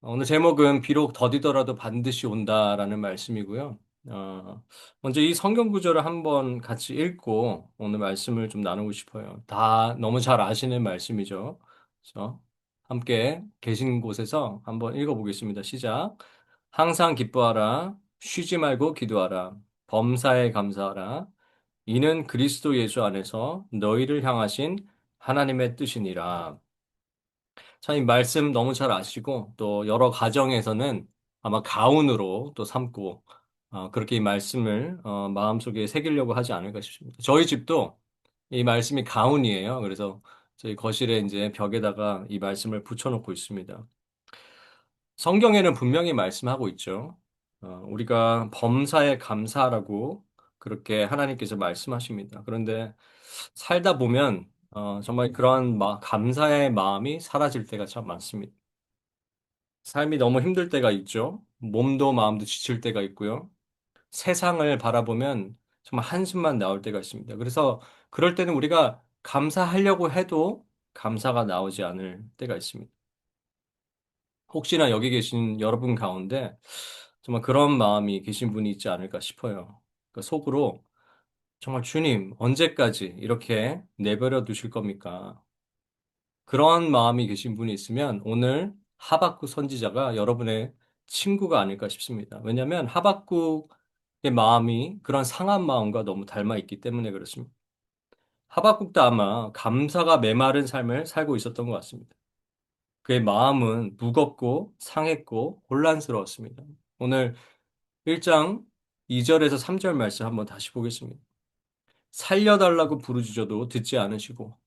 오늘 제목은 비록 더디더라도 반드시 온다라는 말씀이고요. 먼저 이 성경 구절을 한번 같이 읽고 오늘 말씀을 좀 나누고 싶어요. 다 너무 잘 아시는 말씀이죠. 그래서 함께 계신 곳에서 한번 읽어보겠습니다. 시작. 항상 기뻐하라. 쉬지 말고 기도하라. 범사에 감사하라. 이는 그리스도 예수 안에서 너희를 향하신 하나님의 뜻이니라. 참, 이 말씀 너무 잘 아시고, 또 여러 가정에서는 아마 가훈으로 또 삼고, 그렇게 이 말씀을 마음속에 새기려고 하지 않을까 싶습니다. 저희 집도 이 말씀이 가훈이에요. 그래서 저희 거실에 이제 벽에다가 이 말씀을 붙여놓고 있습니다. 성경에는 분명히 말씀하고 있죠. 우리가 범사에 감사하라고 그렇게 하나님께서 말씀하십니다. 그런데 살다 보면 정말 그러한 감사의 마음이 사라질 때가 참 많습니다. 삶이 너무 힘들 때가 있죠. 몸도 마음도 지칠 때가 있고요. 세상을 바라보면 정말 한숨만 나올 때가 있습니다. 그래서 그럴 때는 우리가 감사하려고 해도 감사가 나오지 않을 때가 있습니다. 혹시나 여기 계신 여러분 가운데 정말 그런 마음이 계신 분이 있지 않을까 싶어요. 그러니까 속으로 정말 주님, 언제까지 이렇게 내버려 두실 겁니까? 그런 마음이 계신 분이 있으면 오늘 하박국 선지자가 여러분의 친구가 아닐까 싶습니다. 왜냐하면 하박국의 마음이 그런 상한 마음과 너무 닮아 있기 때문에 그렇습니다. 하박국도 아마 감사가 메마른 삶을 살고 있었던 것 같습니다. 그의 마음은 무겁고 상했고 혼란스러웠습니다. 오늘 1장 2절에서 3절 말씀 한번 다시 보겠습니다. 살려달라고 부르짖어도 듣지 않으시고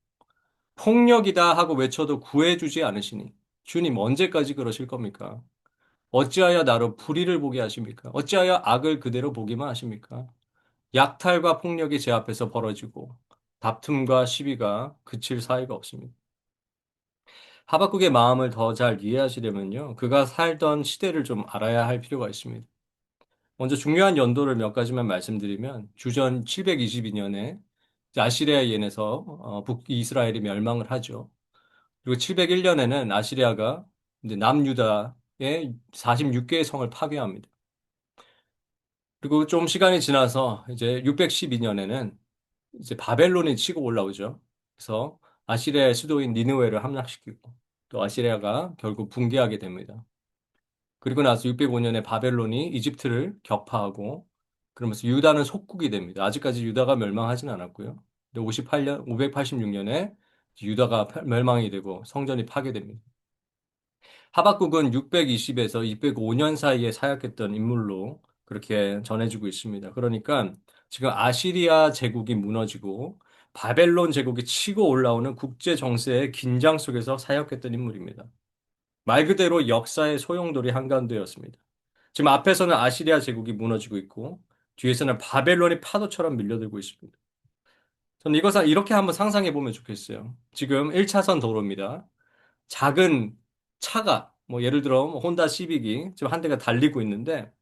폭력이다 하고 외쳐도 구해주지 않으시니 주님 언제까지 그러실 겁니까? 어찌하여 나로 불의를 보게 하십니까? 어찌하여 악을 그대로 보기만 하십니까? 약탈과 폭력이 제 앞에서 벌어지고 다툼과 시비가 그칠 사이가 없습니다. 하박국의 마음을 더 잘 이해하시려면요. 그가 살던 시대를 좀 알아야 할 필요가 있습니다. 먼저 중요한 연도를 몇 가지만 말씀드리면 주전 722년에 아시리아에 인해서 북이스라엘이 멸망을 하죠. 그리고 701년에는 아시리아가 이제 남유다의 46개의 성을 파괴합니다. 그리고 좀 시간이 지나서 이제 612년에는 이제 바벨론이 치고 올라오죠. 그래서 아시리아의 수도인 니느웨를 함락시키고 또 아시리아가 결국 붕괴하게 됩니다. 그리고 나서 605년에 바벨론이 이집트를 격파하고 그러면서 유다는 속국이 됩니다. 아직까지 유다가 멸망하진 않았고요. 근데 58년, 586년에 유다가 멸망이 되고 성전이 파괴됩니다. 하박국은 620에서 605년 사이에 사역했던 인물로 그렇게 전해지고 있습니다. 그러니까 지금 아시리아 제국이 무너지고 바벨론 제국이 치고 올라오는 국제 정세의 긴장 속에서 사역했던 인물입니다. 말 그대로 역사의 소용돌이 한가운데였습니다. 지금 앞에서는 아시리아 제국이 무너지고 있고 뒤에서는 바벨론이 파도처럼 밀려들고 있습니다. 저는 이것을 이렇게 한번 상상해 보면 좋겠어요. 지금 1차선 도로입니다. 작은 차가 뭐 예를 들어 뭐 혼다 시빅이 지금 한 대가 달리고 있는데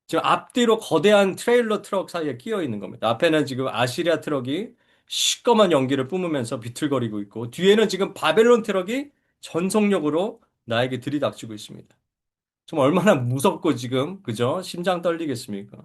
지금 앞뒤로 거대한 트레일러 트럭 사이에 끼어 있는 겁니다. 앞에는 지금 아시리아 트럭이 시꺼먼 연기를 뿜으면서 비틀거리고 있고 뒤에는 지금 바벨론 트럭이 전속력으로 나에게 들이닥치고 있습니다. 좀 얼마나 무섭고 지금 그죠? 심장 떨리겠습니까?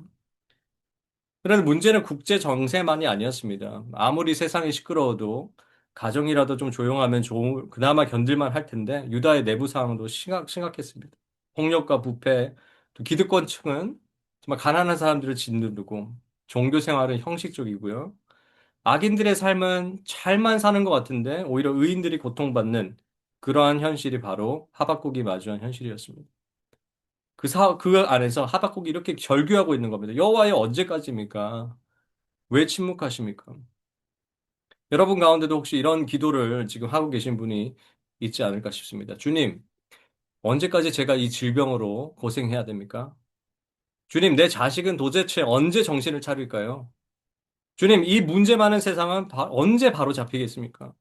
그런데 문제는 국제 정세만이 아니었습니다. 아무리 세상이 시끄러워도 가정이라도 좀 조용하면 그나마 견딜만 할 텐데 유다의 내부 상황도 심각했습니다. 폭력과 부패, 또 기득권층은 정말 가난한 사람들을 짓누르고 종교 생활은 형식적이고요. 악인들의 삶은 잘만 사는 것 같은데 오히려 의인들이 고통받는 그러한 현실이 바로 하박국이 마주한 현실이었습니다. 그 안에서 하박국이 이렇게 절규하고 있는 겁니다. 여호와여 언제까지입니까? 왜 침묵하십니까? 여러분 가운데도 혹시 이런 기도를 지금 하고 계신 분이 있지 않을까 싶습니다. 주님, 언제까지 제가 이 질병으로 고생해야 됩니까? 주님, 내 자식은 도대체 언제 정신을 차릴까요? 주님, 이 문제 많은 세상은 언제 바로 잡히겠습니까?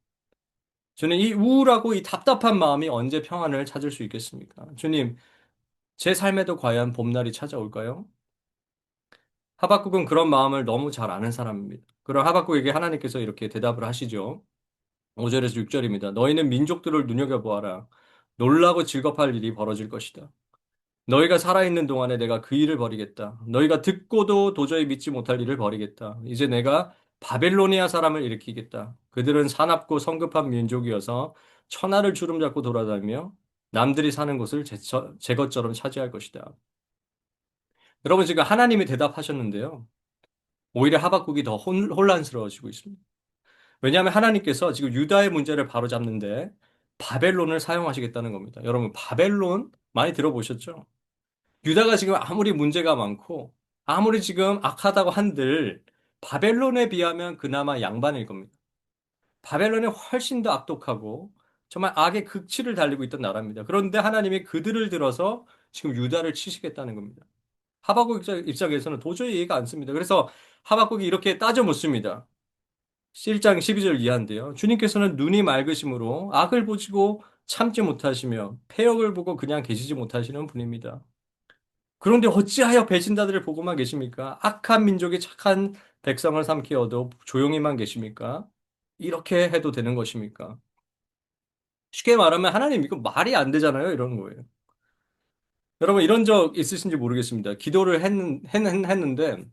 주님, 이 우울하고 이 답답한 마음이 언제 평안을 찾을 수 있겠습니까? 주님, 제 삶에도 과연 봄날이 찾아올까요? 하박국은 그런 마음을 너무 잘 아는 사람입니다. 그런 하박국에게 하나님께서 이렇게 대답을 하시죠. 5절에서 6절입니다. 너희는 민족들을 눈여겨보아라. 놀라고 즐겁할 일이 벌어질 것이다. 너희가 살아있는 동안에 내가 그 일을 벌이겠다. 너희가 듣고도 도저히 믿지 못할 일을 벌이겠다. 이제 내가 바벨로니아 사람을 일으키겠다. 그들은 사납고 성급한 민족이어서 천하를 주름잡고 돌아다니며 남들이 사는 곳을 제 것처럼 차지할 것이다. 여러분 지금 하나님이 대답하셨는데요. 오히려 하박국이 더 혼란스러워지고 있습니다. 왜냐하면 하나님께서 지금 유다의 문제를 바로잡는데 바벨론을 사용하시겠다는 겁니다. 여러분 바벨론 많이 들어보셨죠? 유다가 지금 아무리 문제가 많고 아무리 지금 악하다고 한들 바벨론에 비하면 그나마 양반일 겁니다. 바벨론이 훨씬 더 악독하고 정말 악의 극치를 달리고 있던 나라입니다. 그런데 하나님이 그들을 들어서 지금 유다를 치시겠다는 겁니다. 하박국 입장에서는 도저히 이해가 안 씁니다. 그래서 하박국이 이렇게 따져 묻습니다. 1장 12절 이하인데요. 주님께서는 눈이 맑으심으로 악을 보시고 참지 못하시며 패역을 보고 그냥 계시지 못하시는 분입니다. 그런데 어찌하여 배신자들을 보고만 계십니까? 악한 민족이 착한 백성을 삼키어도 조용히만 계십니까? 이렇게 해도 되는 것입니까? 쉽게 말하면 하나님 이거 말이 안 되잖아요. 이런 거예요. 여러분 이런 적 있으신지 모르겠습니다. 기도를 했는데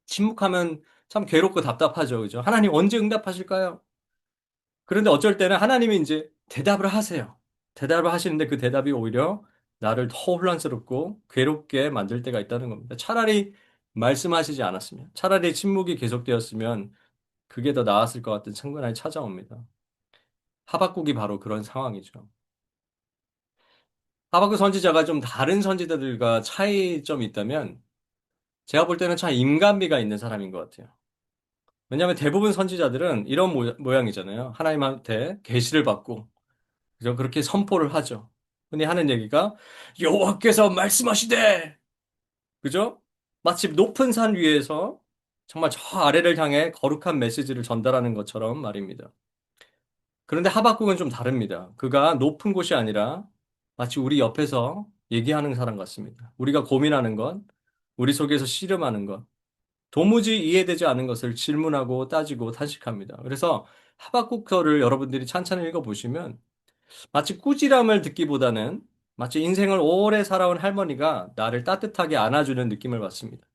침묵하면 참 괴롭고 답답하죠. 그죠? 하나님 언제 응답하실까요? 그런데 어쩔 때는 하나님이 이제 대답을 하세요. 대답을 하시는데 그 대답이 오히려 나를 더 혼란스럽고 괴롭게 만들 때가 있다는 겁니다. 차라리 말씀하시지 않았으면, 차라리 침묵이 계속되었으면 그게 더 나았을 것 같은 측면이 찾아옵니다. 하박국이 바로 그런 상황이죠. 하박국 선지자가 좀 다른 선지자들과 차이점이 있다면 제가 볼 때는 참 인간미가 있는 사람인 것 같아요. 왜냐하면 대부분 선지자들은 이런 모양이잖아요. 하나님한테 계시를 받고 그죠? 그렇게 선포를 하죠. 흔히 하는 얘기가 여호와께서 말씀하시되 그죠? 마치 높은 산 위에서 정말 저 아래를 향해 거룩한 메시지를 전달하는 것처럼 말입니다. 그런데 하박국은 좀 다릅니다. 그가 높은 곳이 아니라 마치 우리 옆에서 얘기하는 사람 같습니다. 우리가 고민하는 것, 우리 속에서 씨름하는 것, 도무지 이해되지 않은 것을 질문하고 따지고 탄식합니다. 그래서 하박국서를 여러분들이 찬찬히 읽어보시면 마치 꾸지람을 듣기보다는 마치 인생을 오래 살아온 할머니가 나를 따뜻하게 안아주는 느낌을 받습니다.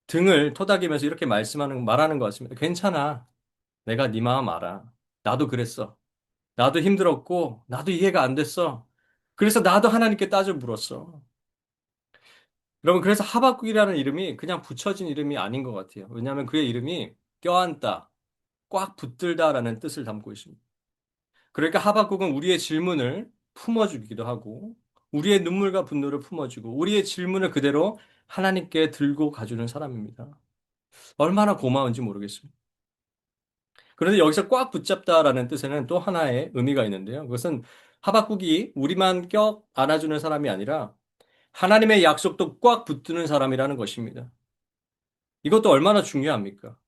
등을 토닥이면서 이렇게 말하는 것 같습니다. 괜찮아. 내가 네 마음 알아. 나도 그랬어. 나도 힘들었고, 나도 이해가 안 됐어. 그래서 나도 하나님께 따져 물었어. 여러분, 그래서 하박국이라는 이름이 그냥 붙여진 이름이 아닌 것 같아요. 왜냐하면 그의 이름이 껴안다, 꽉 붙들다라는 뜻을 담고 있습니다. 그러니까 하박국은 우리의 질문을 품어주기도 하고, 우리의 눈물과 분노를 품어주고, 우리의 질문을 그대로 하나님께 들고 가주는 사람입니다. 얼마나 고마운지 모르겠습니다. 그런데 여기서 꽉 붙잡다라는 뜻에는 또 하나의 의미가 있는데요. 그것은 하박국이 우리만 껴 안아주는 사람이 아니라 하나님의 약속도 꽉 붙드는 사람이라는 것입니다. 이것도 얼마나 중요합니까?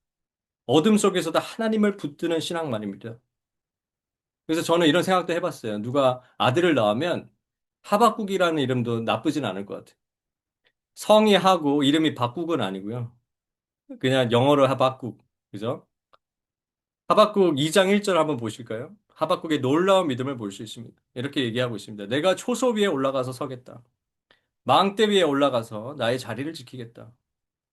어둠 속에서도 하나님을 붙드는 신앙 말입니다. 그래서 저는 이런 생각도 해봤어요. 누가 아들을 낳으면 하박국이라는 이름도 나쁘진 않을 것 같아요. 성이 하고 이름이 박국은 아니고요. 그냥 영어로 하박국. 그죠? 하박국 2장 1절 한번 보실까요? 하박국의 놀라운 믿음을 볼 수 있습니다. 이렇게 얘기하고 있습니다. 내가 초소 위에 올라가서 서겠다. 망대 위에 올라가서 나의 자리를 지키겠다.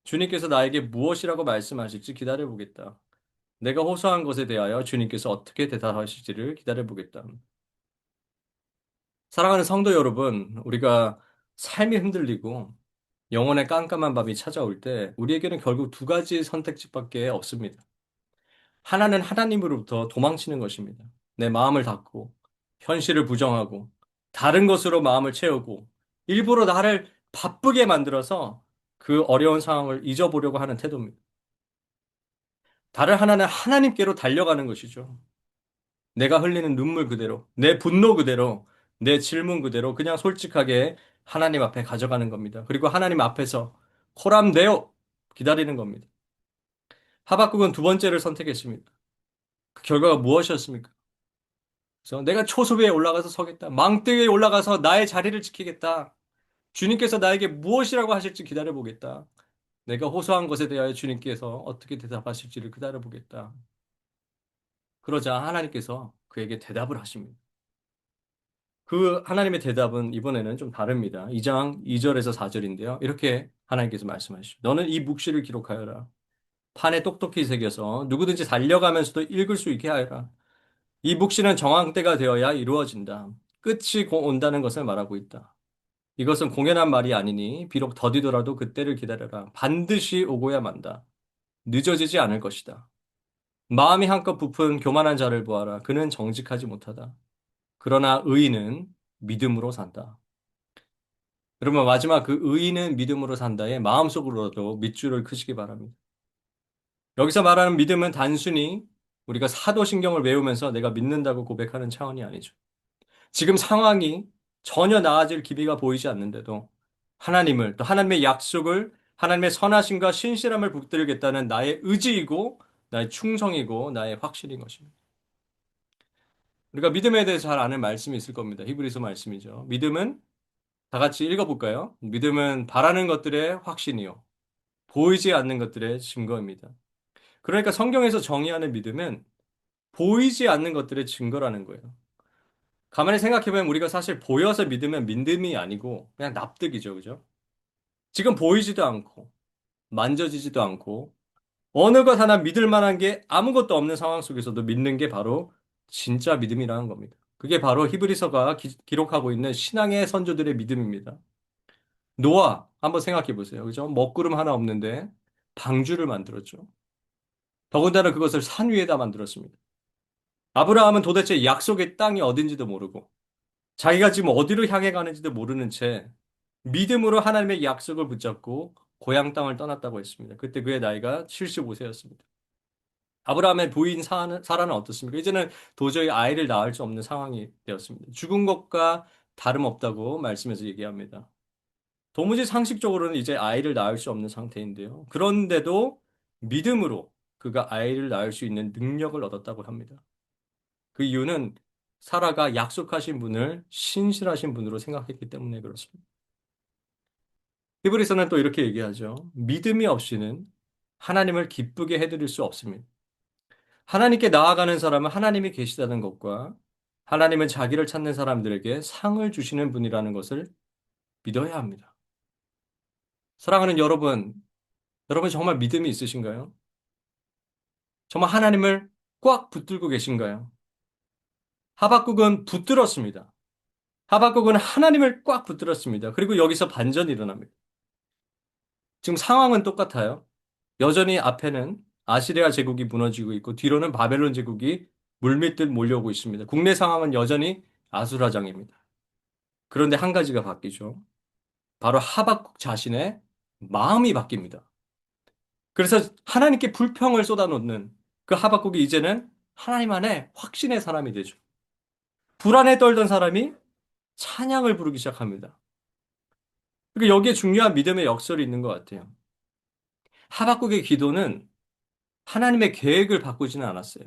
주님께서 나에게 무엇이라고 말씀하실지 기다려보겠다. 내가 호소한 것에 대하여 주님께서 어떻게 대답하실지를 기다려보겠다. 사랑하는 성도 여러분, 우리가 삶이 흔들리고 영혼의 깜깜한 밤이 찾아올 때 우리에게는 결국 두 가지 선택지밖에 없습니다. 하나는 하나님으로부터 도망치는 것입니다. 내 마음을 닫고 현실을 부정하고 다른 것으로 마음을 채우고 일부러 나를 바쁘게 만들어서 그 어려운 상황을 잊어보려고 하는 태도입니다. 다른 하나는 하나님께로 달려가는 것이죠. 내가 흘리는 눈물 그대로, 내 분노 그대로, 내 질문 그대로 그냥 솔직하게 하나님 앞에 가져가는 겁니다. 그리고 하나님 앞에서 코람데오 기다리는 겁니다. 하박국은 두 번째를 선택했습니다. 그 결과가 무엇이었습니까? 그래서 내가 초소위에 올라가서 서겠다. 망대 위에 올라가서 나의 자리를 지키겠다. 주님께서 나에게 무엇이라고 하실지 기다려보겠다. 내가 호소한 것에 대하여 주님께서 어떻게 대답하실지를 기다려보겠다. 그러자 하나님께서 그에게 대답을 하십니다. 그 하나님의 대답은 이번에는 좀 다릅니다. 2장 2절에서 4절인데요. 이렇게 하나님께서 말씀하시죠. 너는 이 묵시를 기록하여라. 판에 똑똑히 새겨서 누구든지 달려가면서도 읽을 수 있게 하여라. 이 묵시는 정한 때가 되어야 이루어진다. 끝이 곧 온다는 것을 말하고 있다. 이것은 공연한 말이 아니니 비록 더디더라도 그때를 기다려라. 반드시 오고야 만다. 늦어지지 않을 것이다. 마음이 한껏 부푼 교만한 자를 보아라. 그는 정직하지 못하다. 그러나 의인은 믿음으로 산다. 여러분, 마지막 그 의인은 믿음으로 산다에 마음속으로도 밑줄을 크시기 바랍니다. 여기서 말하는 믿음은 단순히 우리가 사도신경을 외우면서 내가 믿는다고 고백하는 차원이 아니죠. 지금 상황이 전혀 나아질 기미가 보이지 않는데도 하나님을, 또 하나님의 약속을, 하나님의 선하심과 신실함을 붙들겠다는 나의 의지이고, 나의 충성이고, 나의 확신인 것입니다. 우리가 믿음에 대해서 잘 아는 말씀이 있을 겁니다. 히브리서 말씀이죠. 믿음은 다 같이 읽어볼까요? 믿음은 바라는 것들의 확신이요. 보이지 않는 것들의 증거입니다. 그러니까 성경에서 정의하는 믿음은 보이지 않는 것들의 증거라는 거예요. 가만히 생각해보면 우리가 사실 보여서 믿으면 믿음이 아니고 그냥 납득이죠. 그죠? 지금 보이지도 않고 만져지지도 않고 어느 것 하나 믿을 만한 게 아무것도 없는 상황 속에서도 믿는 게 바로 진짜 믿음이라는 겁니다. 그게 바로 히브리서가 기록하고 있는 신앙의 선조들의 믿음입니다. 노아 한번 생각해 보세요. 그죠? 먹구름 하나 없는데 방주를 만들었죠. 더군다나 그것을 산 위에다 만들었습니다. 아브라함은 도대체 약속의 땅이 어딘지도 모르고 자기가 지금 어디로 향해 가는지도 모르는 채 믿음으로 하나님의 약속을 붙잡고 고향 땅을 떠났다고 했습니다. 그때 그의 나이가 75세였습니다. 아브라함의 부인 사라는 어떻습니까? 이제는 도저히 아이를 낳을 수 없는 상황이 되었습니다. 죽은 것과 다름없다고 말씀에서 얘기합니다. 도무지 상식적으로는 이제 아이를 낳을 수 없는 상태인데요. 그런데도 믿음으로 그가 아이를 낳을 수 있는 능력을 얻었다고 합니다. 그 이유는 사라가 약속하신 분을 신실하신 분으로 생각했기 때문에 그렇습니다. 히브리서는 또 이렇게 얘기하죠. 믿음이 없이는 하나님을 기쁘게 해드릴 수 없습니다. 하나님께 나아가는 사람은 하나님이 계시다는 것과 하나님은 자기를 찾는 사람들에게 상을 주시는 분이라는 것을 믿어야 합니다. 사랑하는 여러분, 여러분 정말 믿음이 있으신가요? 정말 하나님을 꽉 붙들고 계신가요? 하박국은 붙들었습니다. 하박국은 하나님을 꽉 붙들었습니다. 그리고 여기서 반전이 일어납니다. 지금 상황은 똑같아요. 여전히 앞에는 아시리아 제국이 무너지고 있고 뒤로는 바벨론 제국이 물밀듯 몰려오고 있습니다. 국내 상황은 여전히 아수라장입니다. 그런데 한 가지가 바뀌죠. 바로 하박국 자신의 마음이 바뀝니다. 그래서 하나님께 불평을 쏟아놓는 그 하박국이 이제는 하나님 안에 확신의 사람이 되죠. 불안에 떨던 사람이 찬양을 부르기 시작합니다. 그리고 여기에 중요한 믿음의 역설이 있는 것 같아요. 하박국의 기도는 하나님의 계획을 바꾸지는 않았어요.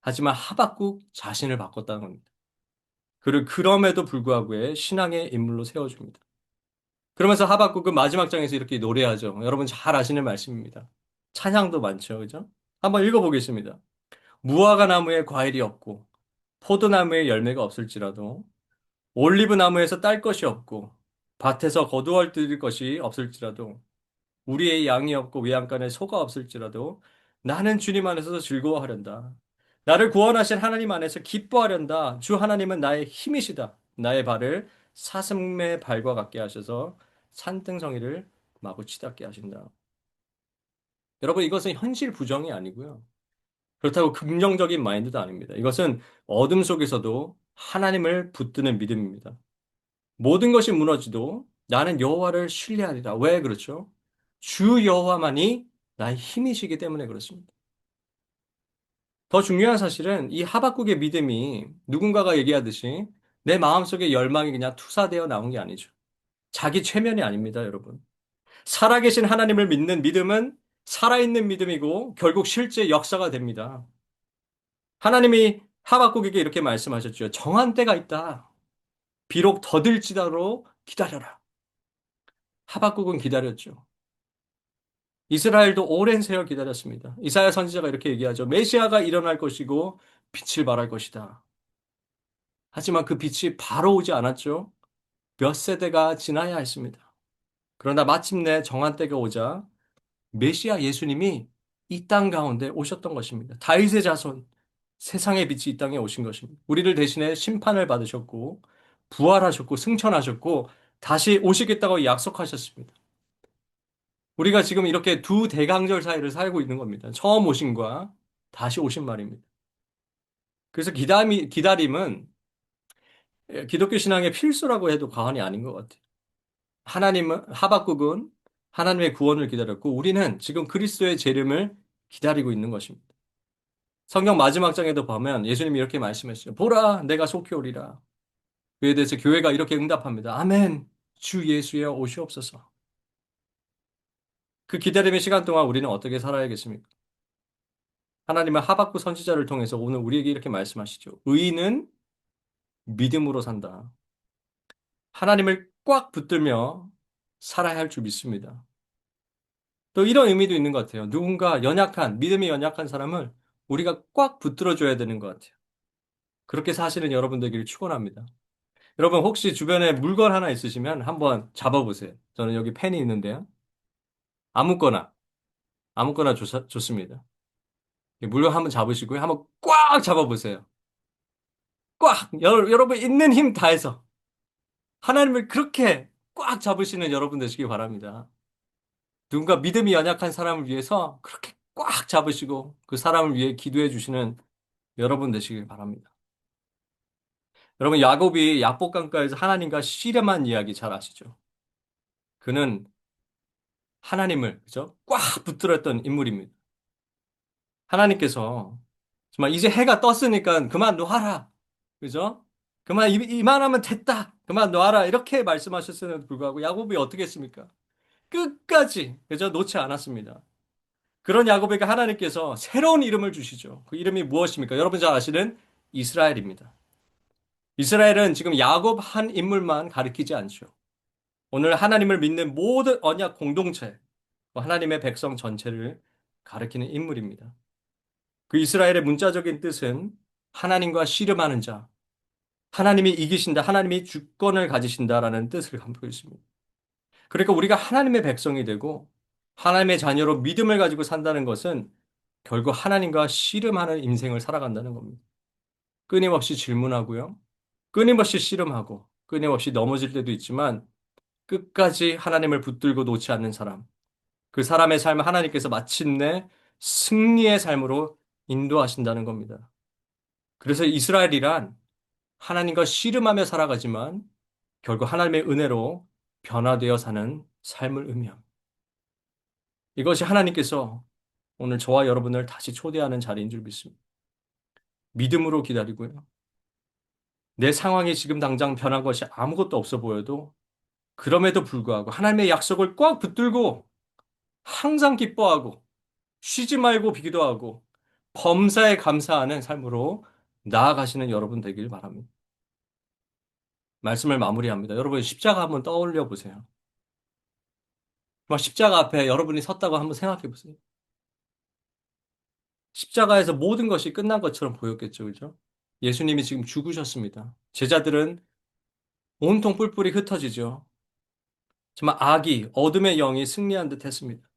하지만 하박국 자신을 바꿨다는 겁니다. 그를 그럼에도 불구하고의 신앙의 인물로 세워줍니다. 그러면서 하박국은 마지막 장에서 이렇게 노래하죠. 여러분 잘 아시는 말씀입니다. 찬양도 많죠. 그죠? 한번 읽어보겠습니다. 무화과 나무에 과일이 없고 포도나무에 열매가 없을지라도 올리브 나무에서 딸 것이 없고 밭에서 거두어 들일 것이 없을지라도 우리의 양이 없고 외양간에 소가 없을지라도 나는 주님 안에서 즐거워하련다. 나를 구원하신 하나님 안에서 기뻐하련다. 주 하나님은 나의 힘이시다. 나의 발을 사슴의 발과 같게 하셔서 산등성이를 마구 치닫게 하신다. 여러분 이것은 현실 부정이 아니고요. 그렇다고 긍정적인 마인드도 아닙니다. 이것은 어둠 속에서도 하나님을 붙드는 믿음입니다. 모든 것이 무너지도 나는 여호와를 신뢰하리라. 왜 그렇죠? 주 여호와만이 나의 힘이시기 때문에 그렇습니다. 더 중요한 사실은 이 하박국의 믿음이 누군가가 얘기하듯이 내 마음속에 열망이 그냥 투사되어 나온 게 아니죠. 자기 최면이 아닙니다, 여러분. 살아계신 하나님을 믿는 믿음은 살아있는 믿음이고 결국 실제 역사가 됩니다. 하나님이 하박국에게 이렇게 말씀하셨죠. 정한 때가 있다. 비록 더딜지라도 기다려라. 하박국은 기다렸죠. 이스라엘도 오랜 세월 기다렸습니다. 이사야 선지자가 이렇게 얘기하죠. 메시아가 일어날 것이고 빛을 발할 것이다. 하지만 그 빛이 바로 오지 않았죠. 몇 세대가 지나야 했습니다. 그러나 마침내 정한 때가 오자 메시아 예수님이 이 땅 가운데 오셨던 것입니다. 다윗의 자손, 세상의 빛이 이 땅에 오신 것입니다. 우리를 대신해 심판을 받으셨고, 부활하셨고, 승천하셨고, 다시 오시겠다고 약속하셨습니다. 우리가 지금 이렇게 두 대강절 사이를 살고 있는 겁니다. 처음 오신과 다시 오신 말입니다. 그래서 기다림은 기독교 신앙의 필수라고 해도 과언이 아닌 것 같아요. 하박국은 하나님의 구원을 기다렸고, 우리는 지금 그리스도의 재림을 기다리고 있는 것입니다. 성경 마지막 장에도 보면 예수님이 이렇게 말씀했어요. 보라, 내가 속히 오리라. 그에 대해서 교회가 이렇게 응답합니다. 아멘. 주 예수여 오시옵소서. 그 기다림의 시간 동안 우리는 어떻게 살아야겠습니까? 하나님은 하박국 선지자를 통해서 오늘 우리에게 이렇게 말씀하시죠. 의인은 믿음으로 산다. 하나님을 꽉 붙들며 살아야 할 줄 믿습니다. 또 이런 의미도 있는 것 같아요. 누군가 믿음이 연약한 사람을 우리가 꽉 붙들어줘야 되는 것 같아요. 그렇게 사시는 여러분들에게 축원합니다. 여러분 혹시 주변에 물건 하나 있으시면 한번 잡아보세요. 저는 여기 펜이 있는데요. 아무거나, 아무거나 좋습니다. 물건 한번 잡으시고요. 한번 꽉 잡아보세요. 꽉! 여러분 있는 힘 다해서 하나님을 그렇게 꽉 잡으시는 여러분 되시기 바랍니다. 누군가 믿음이 연약한 사람을 위해서 그렇게 꽉 잡으시고 그 사람을 위해 기도해 주시는 여러분 되시길 바랍니다. 여러분 야곱이 야복강가에서 하나님과 씨름한 이야기 잘 아시죠? 그는 하나님을 그죠? 꽉 붙들었던 인물입니다. 하나님께서 정말 이제 해가 떴으니까 그만 놓아라. 그죠? 이만하면 됐다. 그만 놓아라. 이렇게 말씀하셨음에도 불구하고 야곱이 어떻게 했습니까? 끝까지 그죠? 놓지 않았습니다. 그런 야곱에게 하나님께서 새로운 이름을 주시죠. 그 이름이 무엇입니까? 여러분 잘 아시는 이스라엘입니다. 이스라엘은 지금 야곱 한 인물만 가리키지 않죠. 오늘 하나님을 믿는 모든 언약 공동체, 하나님의 백성 전체를 가리키는 인물입니다. 그 이스라엘의 문자적인 뜻은 하나님과 씨름하는 자, 하나님이 이기신다, 하나님이 주권을 가지신다라는 뜻을 담고 있습니다. 그러니까 우리가 하나님의 백성이 되고 하나님의 자녀로 믿음을 가지고 산다는 것은 결국 하나님과 씨름하는 인생을 살아간다는 겁니다. 끊임없이 질문하고요. 끊임없이 씨름하고 끊임없이 넘어질 때도 있지만 끝까지 하나님을 붙들고 놓지 않는 사람. 그 사람의 삶을 하나님께서 마침내 승리의 삶으로 인도하신다는 겁니다. 그래서 이스라엘이란 하나님과 씨름하며 살아가지만 결국 하나님의 은혜로 변화되어 사는 삶을 의미합니다. 이것이 하나님께서 오늘 저와 여러분을 다시 초대하는 자리인 줄 믿습니다. 믿음으로 기다리고요. 내 상황이 지금 당장 변한 것이 아무것도 없어 보여도 그럼에도 불구하고 하나님의 약속을 꽉 붙들고 항상 기뻐하고 쉬지 말고 기도하고 범사에 감사하는 삶으로 나아가시는 여러분 되길 바랍니다. 말씀을 마무리합니다. 여러분 십자가 한번 떠올려 보세요. 십자가 앞에 여러분이 섰다고 한번 생각해 보세요. 십자가에서 모든 것이 끝난 것처럼 보였겠죠, 그죠? 예수님이 지금 죽으셨습니다. 제자들은 온통 뿔뿔이 흩어지죠. 정말 어둠의 영이 승리한 듯 했습니다.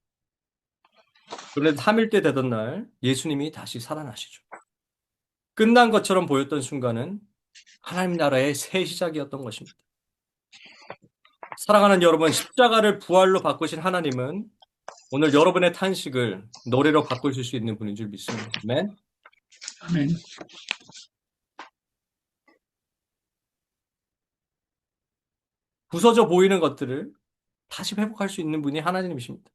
그런데 3일째 되던 날 예수님이 다시 살아나시죠. 끝난 것처럼 보였던 순간은 하나님 나라의 새 시작이었던 것입니다. 사랑하는 여러분, 십자가를 부활로 바꾸신 하나님은 오늘 여러분의 탄식을 노래로 바꾸실 수 있는 분인 줄 믿습니다. 아멘. 아멘. 부서져 보이는 것들을 다시 회복할 수 있는 분이 하나님이십니다.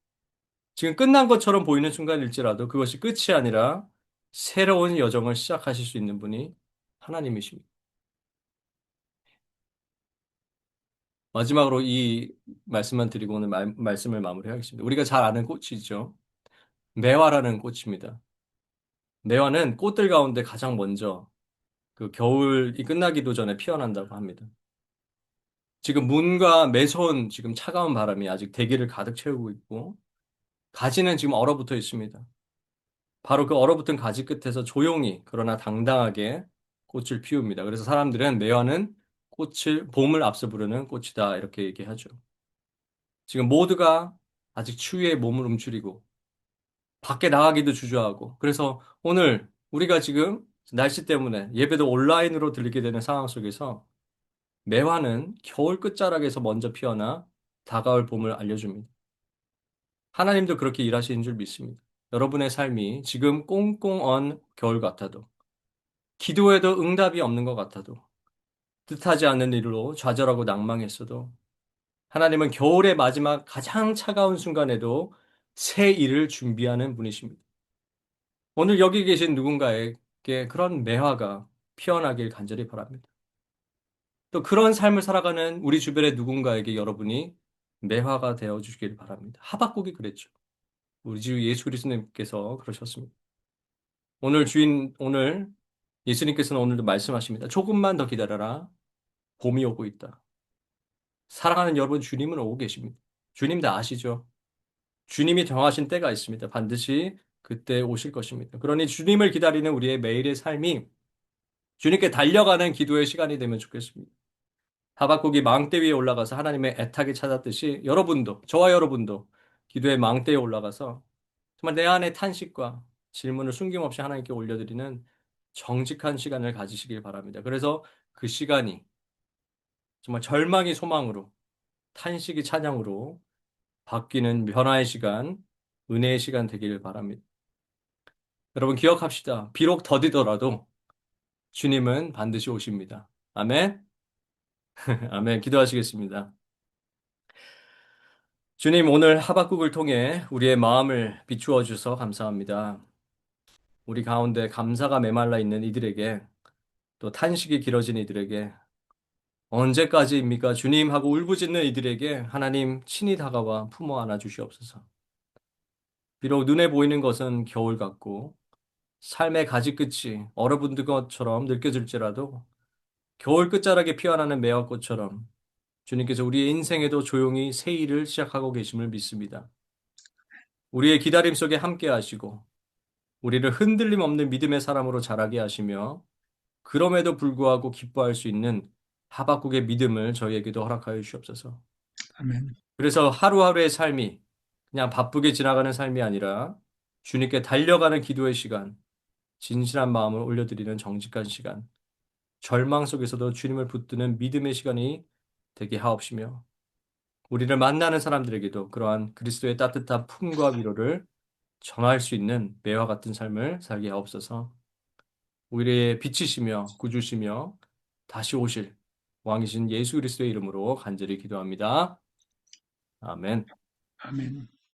지금 끝난 것처럼 보이는 순간일지라도 그것이 끝이 아니라 새로운 여정을 시작하실 수 있는 분이 하나님이십니다. 마지막으로 이 말씀만 드리고 오늘 말씀을 마무리하겠습니다. 우리가 잘 아는 꽃이죠. 매화라는 꽃입니다. 매화는 꽃들 가운데 가장 먼저 그 겨울이 끝나기도 전에 피어난다고 합니다. 지금 문과 매서운 지금 차가운 바람이 아직 대기를 가득 채우고 있고 가지는 지금 얼어붙어 있습니다. 바로 그 얼어붙은 가지 끝에서 조용히 그러나 당당하게 꽃을 피웁니다. 그래서 사람들은 매화는 봄을 앞서 부르는 꽃이다 이렇게 얘기하죠. 지금 모두가 아직 추위에 몸을 움츠리고 밖에 나가기도 주저하고 그래서 오늘 우리가 지금 날씨 때문에 예배도 온라인으로 들리게 되는 상황 속에서 매화는 겨울 끝자락에서 먼저 피어나 다가올 봄을 알려줍니다. 하나님도 그렇게 일하시는 줄 믿습니다. 여러분의 삶이 지금 꽁꽁 언 겨울 같아도 기도해도 응답이 없는 것 같아도 뜻하지 않는 일로 좌절하고 낭망했어도 하나님은 겨울의 마지막 가장 차가운 순간에도 새 일을 준비하는 분이십니다. 오늘 여기 계신 누군가에게 그런 매화가 피어나길 간절히 바랍니다. 또 그런 삶을 살아가는 우리 주변의 누군가에게 여러분이 매화가 되어 주시길 바랍니다. 하박국이 그랬죠. 우리 주 예수 그리스도님께서 그러셨습니다. 오늘 예수님께서는 오늘도 말씀하십니다. 조금만 더 기다려라. 봄이 오고 있다. 사랑하는 여러분, 주님은 오고 계십니다. 주님 다 아시죠? 주님이 정하신 때가 있습니다. 반드시 그때 오실 것입니다. 그러니 주님을 기다리는 우리의 매일의 삶이 주님께 달려가는 기도의 시간이 되면 좋겠습니다. 하박국이 망대 위에 올라가서 하나님의 애타게 찾았듯이 여러분도, 저와 여러분도 기도의 망대에 올라가서 정말 내 안의 탄식과 질문을 숨김없이 하나님께 올려드리는 정직한 시간을 가지시길 바랍니다. 그래서 그 시간이 정말 절망이 소망으로, 탄식이 찬양으로 바뀌는 변화의 시간, 은혜의 시간 되기를 바랍니다. 여러분 기억합시다. 비록 더디더라도 주님은 반드시 오십니다. 아멘. 아멘. 기도하시겠습니다. 주님, 오늘 하박국을 통해 우리의 마음을 비추어 주셔서 감사합니다. 우리 가운데 감사가 메말라 있는 이들에게 또 탄식이 길어진 이들에게 언제까지입니까? 주님 하고 울부짖는 이들에게 하나님 친히 다가와 품어 안아 주시옵소서. 비록 눈에 보이는 것은 겨울 같고 삶의 가지 끝이 얼어붙은 것처럼 느껴질지라도 겨울 끝자락에 피어나는 매화꽃처럼 주님께서 우리의 인생에도 조용히 새 일을 시작하고 계심을 믿습니다. 우리의 기다림 속에 함께 하시고 우리를 흔들림 없는 믿음의 사람으로 자라게 하시며 그럼에도 불구하고 기뻐할 수 있는 하박국의 믿음을 저희에게도 허락하여 주시옵소서. 아멘. 그래서 하루하루의 삶이 그냥 바쁘게 지나가는 삶이 아니라 주님께 달려가는 기도의 시간, 진실한 마음을 올려드리는 정직한 시간, 절망 속에서도 주님을 붙드는 믿음의 시간이 되게 하옵시며 우리를 만나는 사람들에게도 그러한 그리스도의 따뜻한 품과 위로를 전할 수 있는 매와 같은 삶을 살게 하옵소서. 우리의 빛이시며 구주시며 다시 오실 왕이신 예수 그리스도의 이름으로 간절히 기도합니다. 아멘. 아멘.